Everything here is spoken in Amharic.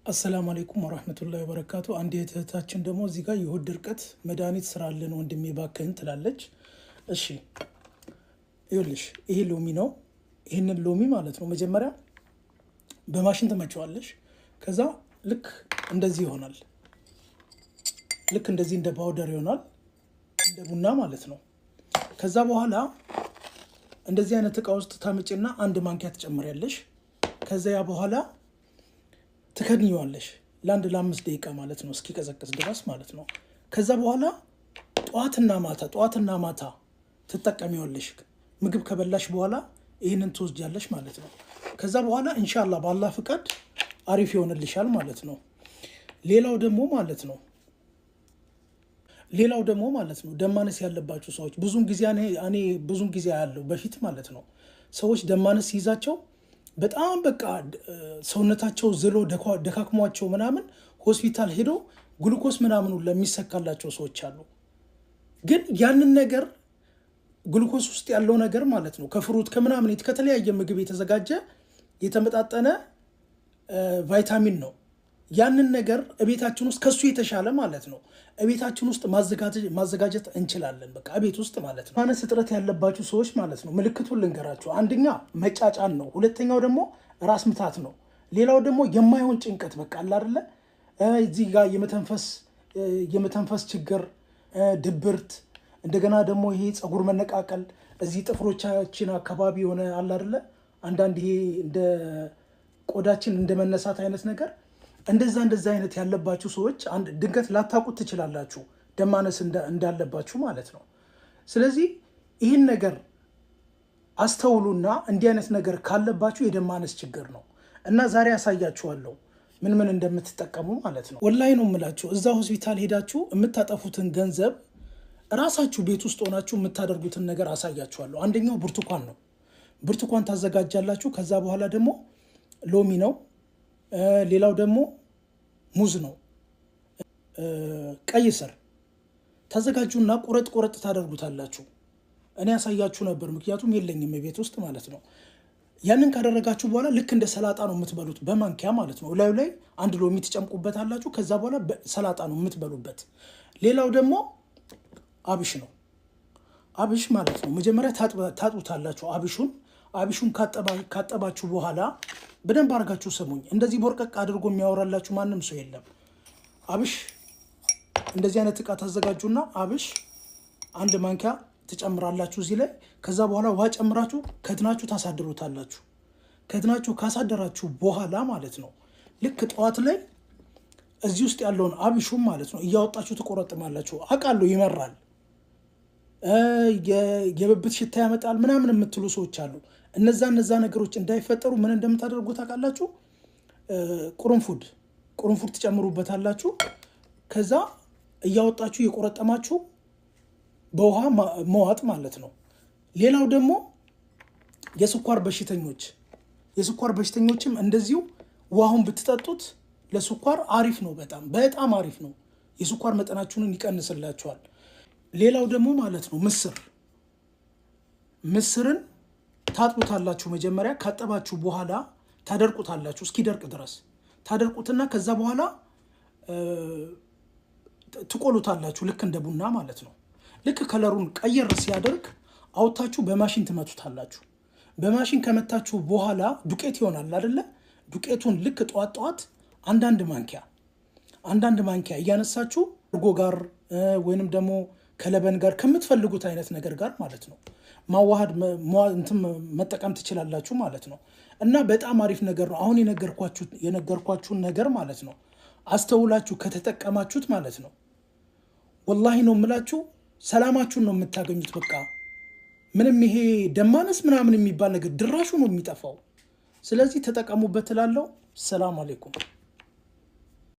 አሰላሙ አለይኩም ወራህመቱላሂ ወበረካቱ። አንድ እህታችን ደግሞ እዚህ ጋር የሆድ ድርቀት መድኃኒት ስራልን ወንድሜ ባክህን ትላለች። እሺ ይኸውልሽ ይሄ ሎሚ ነው። ይሄንን ሎሚ ማለት ነው መጀመሪያ በማሽን ትመጪዋለሽ። ከዛ ልክ እንደዚህ ይሆናል። ልክ እንደዚህ እንደ ፓውደር ይሆናል፣ እንደ ቡና ማለት ነው። ከዛ በኋላ እንደዚህ አይነት እቃ ውስጥ ታመጪና አንድ ማንኪያ ትጨምሪያለሽ። ከዛ ያ በኋላ ትከድኚዋለሽ ለ5 ደቂቃ ማለት ነው፣ እስኪቀዘቅዝ ድረስ ማለት ነው። ከዛ በኋላ ጠዋትና ማታ ትጠቀሚዋለሽ። ምግብ ከበላሽ በኋላ ይህንን ትወስጃለሽ ማለት ነው። ከዛ በኋላ ኢንሻአላህ በአላህ ፍቃድ አሪፍ ይሆንልሻል ማለት ነው። ሌላው ደግሞ ማለት ነው ደማነስ ያለባቸው ሰዎች ብዙን ጊዜ ያለው በፊት ማለት ነው ሰዎች ደማነስ ይዛቸው በጣም በቃ ሰውነታቸው ዝሎ ደካክሟቸው ምናምን ሆስፒታል ሄዶ ግሉኮስ ምናምኑ ለሚሰካላቸው ሰዎች አሉ። ግን ያንን ነገር ግሉኮስ ውስጥ ያለው ነገር ማለት ነው ከፍሩት ከምናምን ከተለያየ ምግብ የተዘጋጀ የተመጣጠነ ቫይታሚን ነው። ያንን ነገር እቤታችን ውስጥ ከሱ የተሻለ ማለት ነው እቤታችን ውስጥ ማዘጋጀት እንችላለን። በቃ እቤት ውስጥ ማለት ነው። ማነስ እጥረት ያለባችሁ ሰዎች ማለት ነው ምልክቱን ልንገራችሁ። አንደኛ መጫጫን ነው፣ ሁለተኛው ደግሞ ራስ ምታት ነው፣ ሌላው ደግሞ የማይሆን ጭንቀት በቃ አለ አይደለ እዚህ ጋር የመተንፈስ ችግር፣ ድብርት፣ እንደገና ደግሞ ይሄ ፀጉር መነቃቀል እዚህ ጥፍሮቻችን አካባቢ የሆነ አለ አይደለ አንዳንድ ይሄ እንደ ቆዳችን እንደመነሳት አይነት ነገር እንደዛ አይነት ያለባችሁ ሰዎች ድንገት ላታውቁት ትችላላችሁ ደማነስ እንዳለባችሁ ማለት ነው። ስለዚህ ይህን ነገር አስተውሉና እንዲህ አይነት ነገር ካለባችሁ የደማነስ ችግር ነው እና ዛሬ ያሳያችኋለሁ ምን እንደምትጠቀሙ ማለት ነው። ወላሂ ነው የምላችሁ። እዛ ሆስፒታል ሄዳችሁ የምታጠፉትን ገንዘብ ራሳችሁ ቤት ውስጥ ሆናችሁ የምታደርጉትን ነገር አሳያችኋለሁ። አንደኛው ብርቱካን ነው። ብርቱካን ታዘጋጃላችሁ። ከዛ በኋላ ደግሞ ሎሚ ነው። ሌላው ደግሞ ሙዝ ነው። ቀይ ስር ታዘጋጁና ቆረጥ ታደርጉታላችሁ። እኔ ያሳያችሁ ነበር ምክንያቱም የለኝም ቤት ውስጥ ማለት ነው። ያንን ካደረጋችሁ በኋላ ልክ እንደ ሰላጣ ነው የምትበሉት በማንኪያ ማለት ነው። ላዩ ላይ አንድ ሎሚ ትጨምቁበታላችሁ። ከዛ በኋላ ሰላጣ ነው የምትበሉበት። ሌላው ደግሞ አብሽ ነው። አብሽ ማለት ነው መጀመሪያ ታጥቡታላችሁ። አብሹን ካጠባችሁ በኋላ በደንብ አድርጋችሁ ስሙኝ። እንደዚህ ቦርቀቅ አድርጎ የሚያወራላችሁ ማንም ሰው የለም። አብሽ እንደዚህ አይነት እቃ ታዘጋጁና አብሽ አንድ ማንኪያ ትጨምራላችሁ እዚህ ላይ። ከዛ በኋላ ውሃ ጨምራችሁ ከድናችሁ ታሳድሩታላችሁ። ከድናችሁ ካሳደራችሁ በኋላ ማለት ነው ልክ ጠዋት ላይ እዚህ ውስጥ ያለውን አብሹም ማለት ነው እያወጣችሁ ትቆረጥማላችሁ። አውቃለሁ ይመራል፣ የብብት ሽታ ያመጣል ምናምን የምትሉ ሰዎች አሉ። እነዛ ነገሮች እንዳይፈጠሩ ምን እንደምታደርጉ ታውቃላችሁ? ቁርንፉድ ትጨምሩበታላችሁ። ከዛ እያወጣችሁ የቆረጠማችሁ በውሃ መዋጥ ማለት ነው። ሌላው ደግሞ የስኳር በሽተኞችም እንደዚሁ ውሃውን ብትጠጡት ለስኳር አሪፍ ነው። በጣም አሪፍ ነው። የስኳር መጠናችሁን ይቀንስላችኋል። ሌላው ደግሞ ማለት ነው ምስርን ታጥቡታላችሁ። መጀመሪያ ካጠባችሁ በኋላ ታደርቁታላችሁ። እስኪደርቅ ድረስ ታደርቁትና ከዛ በኋላ ትቆሉታላችሁ ልክ እንደ ቡና ማለት ነው። ልክ ከለሩን ቀየር ሲያደርግ አውጥታችሁ በማሽን ትመቱታላችሁ። በማሽን ከመታችሁ በኋላ ዱቄት ይሆናል አይደለ? ዱቄቱን ልክ ጠዋት አንዳንድ ማንኪያ እያነሳችሁ እርጎ ጋር ወይንም ደግሞ ከለበን ጋር ከምትፈልጉት አይነት ነገር ጋር ማለት ነው ማዋሃድ መጠቀም ትችላላችሁ ማለት ነው። እና በጣም አሪፍ ነገር ነው። አሁን የነገርኳችሁን ነገር ማለት ነው አስተውላችሁ ከተጠቀማችሁት ማለት ነው ወላሂ ነው የምላችሁ ሰላማችሁን ነው የምታገኙት። በቃ ምንም ይሄ ደማነስ ምናምን የሚባል ነገር ድራሹ ነው የሚጠፋው። ስለዚህ ተጠቀሙበት እላለሁ። ሰላም አለይኩም።